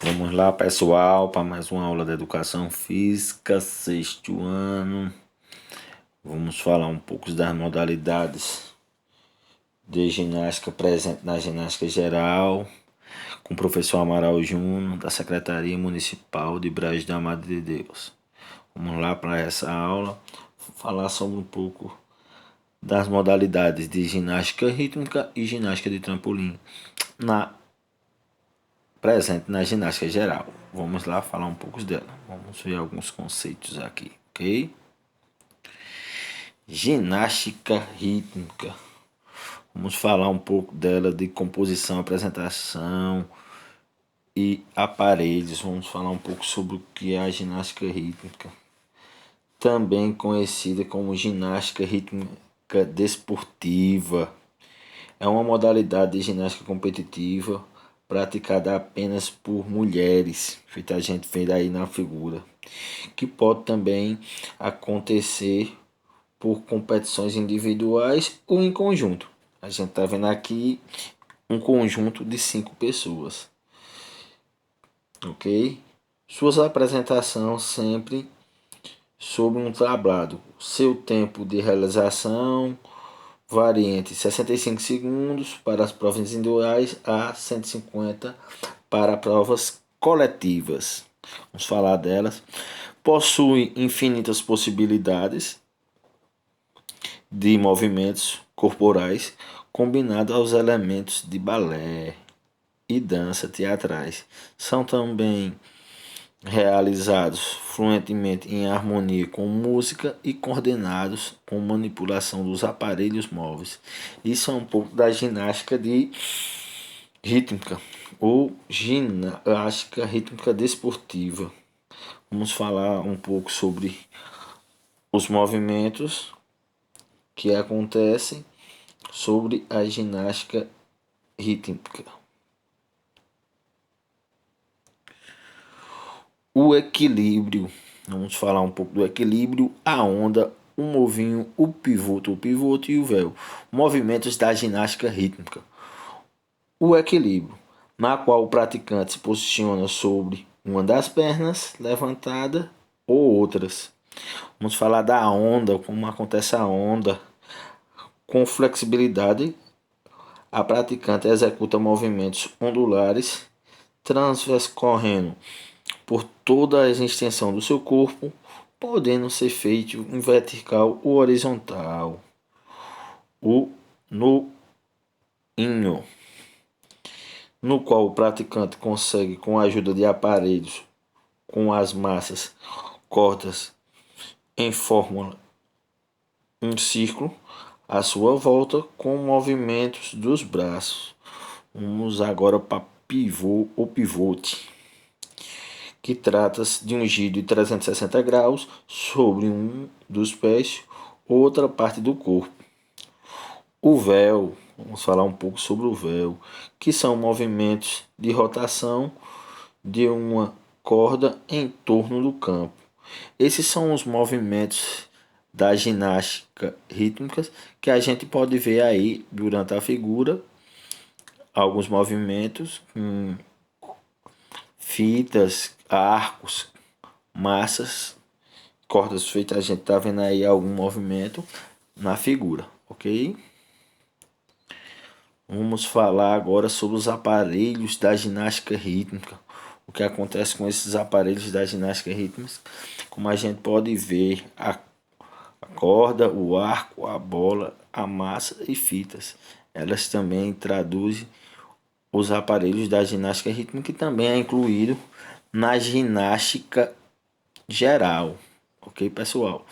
Vamos lá, pessoal, para mais uma aula de Educação Física, sexto ano. Vamos falar um pouco das modalidades de ginástica presente na ginástica geral, com o professor Amaral Júnior, da Secretaria Municipal de Brejo da Madre de Deus. Vamos lá para essa aula, falar sobre um pouco das modalidades de ginástica rítmica e ginástica de trampolim presente na ginástica geral. Vamos lá falar um pouco dela. Vamos ver alguns conceitos aqui, ok? Ginástica rítmica. Vamos falar um pouco dela de composição, apresentação e aparelhos. Vamos falar um pouco sobre o que é a ginástica rítmica, também conhecida como ginástica rítmica desportiva. É uma modalidade de ginástica competitiva praticada apenas por mulheres, feita a gente vê aí na figura, que pode também acontecer por competições individuais ou em conjunto. A gente está vendo aqui um conjunto de 5 pessoas, ok? Suas apresentações sempre sobre um tablado. Seu tempo de realização varia entre 65 segundos para as provas individuais a 150 para provas coletivas. Vamos falar delas. Possui infinitas possibilidades de movimentos corporais combinados aos elementos de balé e dança teatrais. São também realizados fluentemente em harmonia com música e coordenados com manipulação dos aparelhos móveis. Isso é um pouco da ginástica de rítmica ou ginástica rítmica desportiva. Vamos falar um pouco sobre os movimentos que acontecem sobre a ginástica rítmica. O equilíbrio. Vamos falar um pouco do equilíbrio, a onda, o movinho, o pivote e o véu. Movimentos da ginástica rítmica. O equilíbrio, na qual o praticante se posiciona sobre uma das pernas levantada ou outras. Vamos falar da onda, como acontece a onda. Com flexibilidade, a praticante executa movimentos ondulares, transcorrendo por toda a extensão do seu corpo, podendo ser feito em vertical ou horizontal. O no-inho, no qual o praticante consegue, com a ajuda de aparelhos com as massas cortas em fórmula um círculo à sua volta com movimentos dos braços. Vamos agora para pivô ou pivote, que trata-se de um giro de 360 graus sobre um dos pés ou outra parte do corpo. O véu, vamos falar um pouco sobre o véu, que são movimentos de rotação de uma corda em torno do campo. Esses são os movimentos da ginástica rítmica que a gente pode ver aí durante a figura. Alguns movimentos com fitas, arcos, massas, cordas feitas. A gente está vendo aí algum movimento na figura, ok? Vamos falar agora sobre os aparelhos da ginástica rítmica. O que acontece com esses aparelhos da ginástica rítmica? Como a gente pode ver, a corda, o arco, a bola, a massa e fitas. Elas também traduzem os aparelhos da ginástica rítmica, que também é incluído na ginástica geral, ok, pessoal?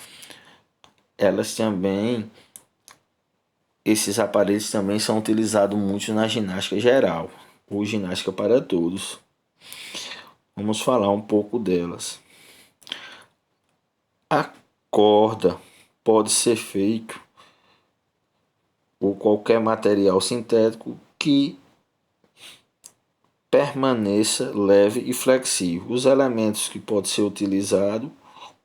Esses aparelhos também são utilizados muito na ginástica geral, ou ginástica para todos. Vamos falar um pouco delas. A corda pode ser feito por qualquer material sintético que permaneça leve e flexível. Os elementos que podem ser utilizados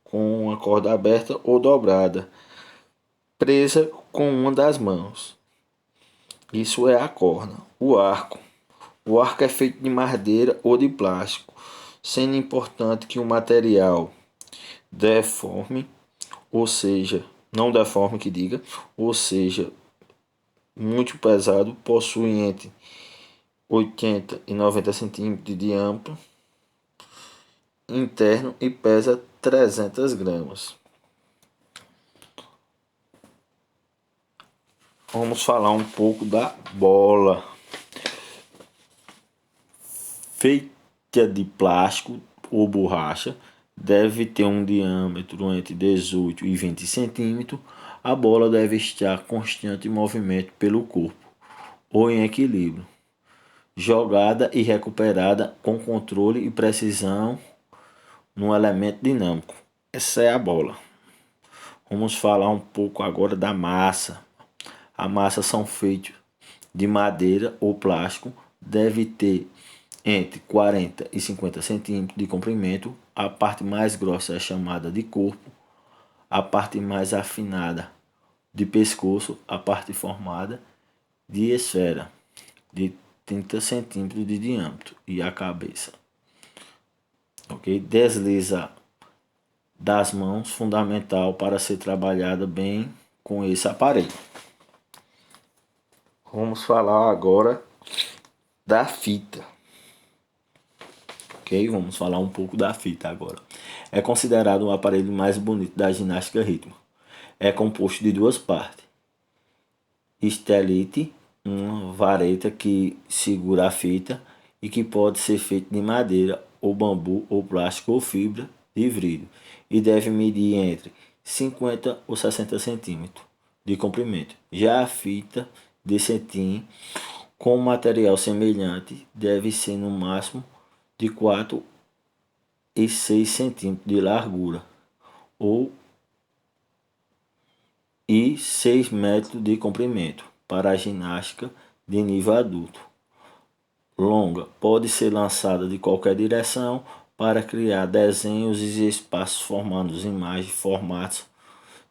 com a corda aberta ou dobrada, presa com uma das mãos. Isso é a corda. O arco O arco é feito de madeira ou de plástico, sendo importante que o material deforme, ou seja, não deforme que diga, ou seja, muito pesado, possui entre 80 e 90 centímetros de diâmetro interno e pesa 300 gramas. Vamos falar um pouco da bola. Feita de plástico ou borracha, deve ter um diâmetro entre 18 e 20 centímetros. A bola deve estar constante em movimento pelo corpo ou em equilíbrio, jogada e recuperada com controle e precisão no elemento dinâmico. Essa é a bola. Vamos falar um pouco agora da massa. A massa são feitas de madeira ou plástico, deve ter entre 40 e 50 centímetros de comprimento. A parte mais grossa é chamada de corpo, a parte mais afinada de pescoço, a parte formada de esfera de 30 centímetros de diâmetro e a cabeça. Ok? Desliza das mãos, fundamental para ser trabalhada bem com esse aparelho. Vamos falar agora da fita. Ok? Vamos falar um pouco da fita agora. É considerado o aparelho mais bonito da ginástica rítmica. É composto de duas partes. Estelite, uma vareta que segura a fita e que pode ser feita de madeira ou bambu ou plástico ou fibra de vidro e deve medir entre 50 ou 60 centímetros de comprimento. Já a fita de cetim com material semelhante deve ser no máximo de 4 e 6 centímetros de largura e 6 metros de comprimento para a ginástica de nível adulto. Longa, pode ser lançada de qualquer direção para criar desenhos e espaços formando imagens, formatos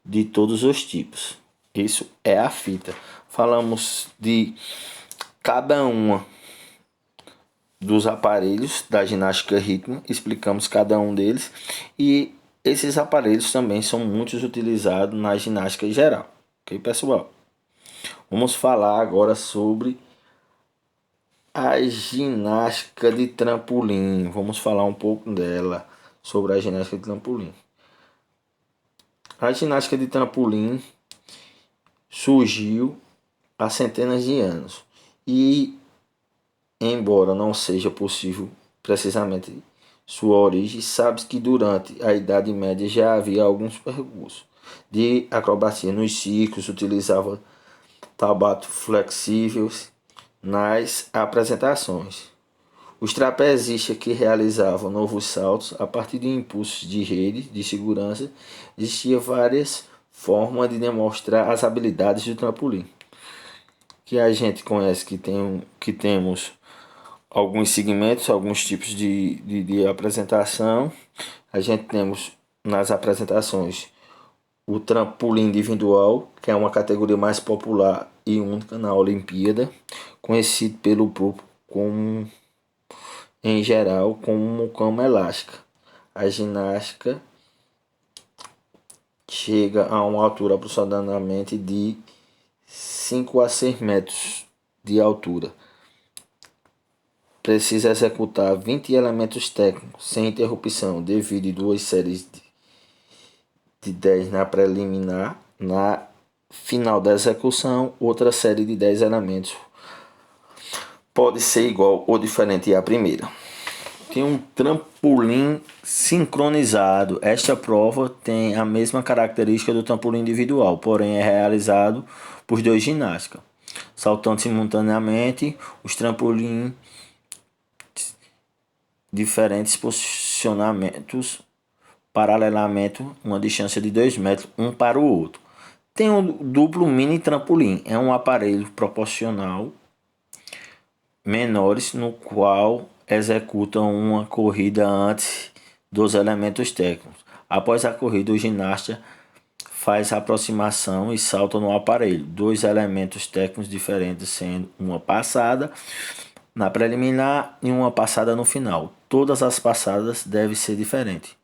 de todos os tipos. Isso é a fita. Falamos de cada uma dos aparelhos da ginástica rítmica, explicamos cada um deles e esses aparelhos também são muito utilizados na ginástica em geral. Ok, pessoal? Vamos falar agora sobre a ginástica de trampolim. Vamos falar um pouco dela, sobre a ginástica de trampolim. A ginástica de trampolim surgiu há centenas de anos e, embora não seja possível precisamente sua origem, sabe-se que durante a Idade Média já havia alguns percursos de acrobacia nos circos, utilizava tabatos flexíveis nas apresentações. Os trapezistas que realizavam novos saltos a partir de impulsos de rede de segurança, existiam várias formas de demonstrar as habilidades do trampolim. Que a gente conhece que temos alguns segmentos, alguns tipos de apresentação. A gente temos nas apresentações o trampolim individual, que é uma categoria mais popular e única na Olimpíada, conhecido pelo público como, em geral, como cama elástica. A ginástica chega a uma altura aproximadamente de 5 a 6 metros de altura. Precisa executar 20 elementos técnicos sem interrupção, devido a duas séries de 10 na preliminar. Na final da execução, outra série de 10 elementos pode ser igual ou diferente à primeira. Tem um trampolim sincronizado. Esta prova tem a mesma característica do trampolim individual, porém é realizado por dois ginastas, saltando simultaneamente os trampolins diferentes posicionamentos paralelamente, uma distância de 2 metros um para o outro. Tem um duplo mini trampolim, é um aparelho proporcional menores no qual executam uma corrida antes dos elementos técnicos. Após a corrida, o ginasta faz a aproximação e salta no aparelho. Dois elementos técnicos diferentes, sendo uma passada na preliminar e uma passada no final. Todas as passadas devem ser diferentes.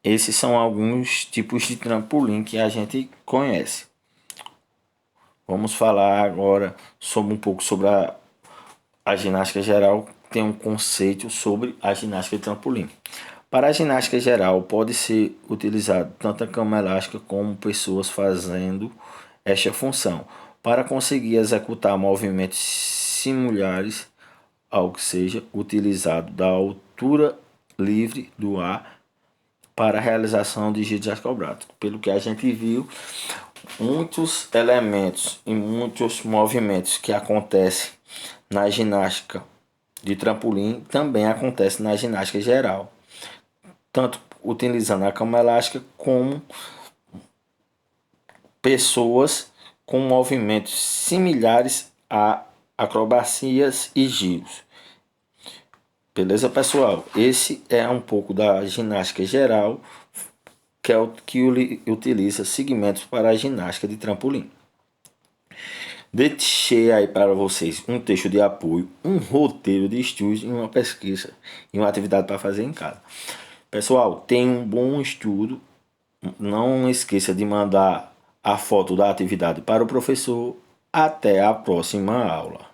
Esses são alguns tipos de trampolim que a gente conhece. Vamos falar agora sobre um pouco sobre a ginástica geral. Tem um conceito sobre a ginástica de trampolim. Para a ginástica geral, pode ser utilizado tanto a cama elástica como pessoas fazendo esta função, para conseguir executar movimentos similares ao que seja utilizado da altura livre do ar para a realização de giros acrobáticos. Pelo que a gente viu, muitos elementos e muitos movimentos que acontecem na ginástica de trampolim também acontecem na ginástica geral, tanto utilizando a cama elástica como pessoas com movimentos similares a acrobacias e giros. Beleza, pessoal? Esse é um pouco da ginástica geral, que é o que utiliza segmentos para a ginástica de trampolim. Deixei aí para vocês um texto de apoio, um roteiro de estudos e uma pesquisa e uma atividade para fazer em casa. Pessoal, tenha um bom estudo. Não esqueça de mandar a foto da atividade para o professor. Até a próxima aula.